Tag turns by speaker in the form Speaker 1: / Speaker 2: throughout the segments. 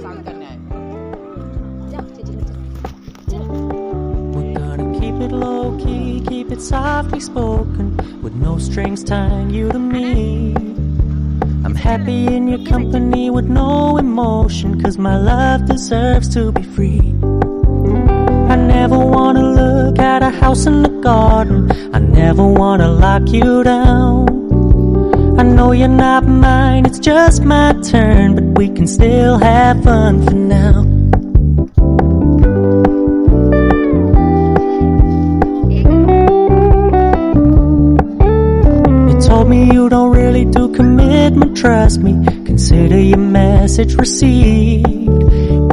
Speaker 1: We're gonna keep it low key, keep it softly spoken, with no strings tying you to me. I'm happy in your company with no emotion, 'cause my love deserves to be free. I never wanna look at a house in the garden, I never wanna lock you down. I know you're not mine, it's just my turn, but we can still have fun for now. You told me you don't really do commitment, trust me, consider your message received.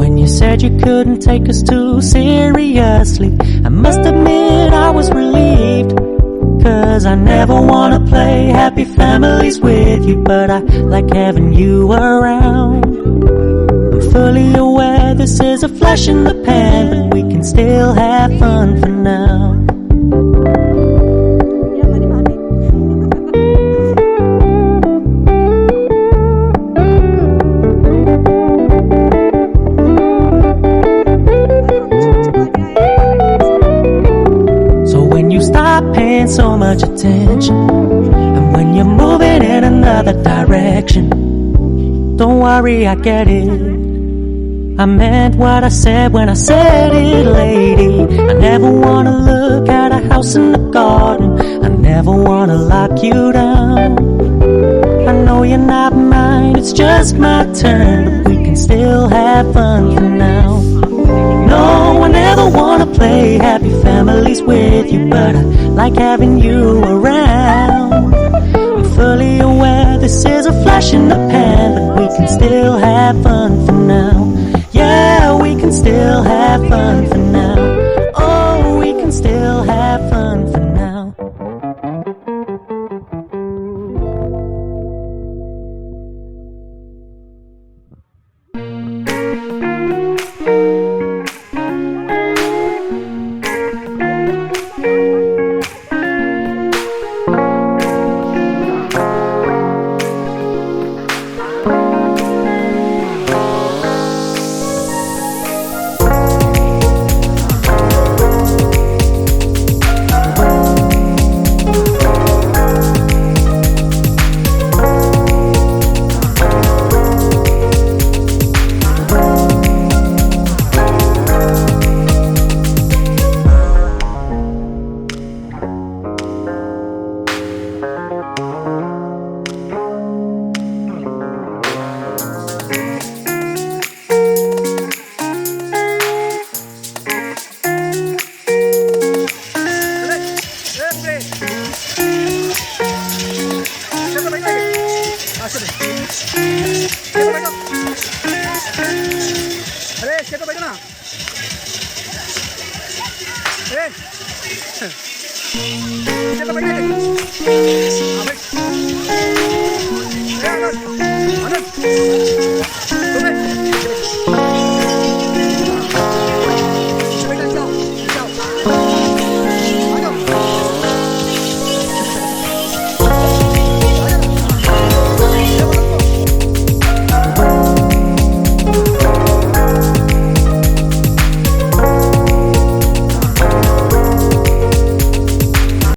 Speaker 1: When you said you couldn't take us too seriously, I must admit I was relieved. 'Cause I never wanna play happy families with you, but I like having you around. I'm fully aware this is a flash in the pan, but we can still have fun for now. Stop paying so much attention, and when you're moving in another direction, don't worry, I get it. I meant what I said when I said it, lady. I never wanna look at a house in the garden, I never wanna lock you down. I know you're not mine, it's just my turn, but we can still have fun for now. No, I never wanna play happy families with you, but I like having you around. I'm fully aware this is a flash in the pan, but we can still have fun for now. Yeah, we can still have fun for now. Oh, we can still have fun for now.
Speaker 2: Siapa baik lagi? Baik. Anas.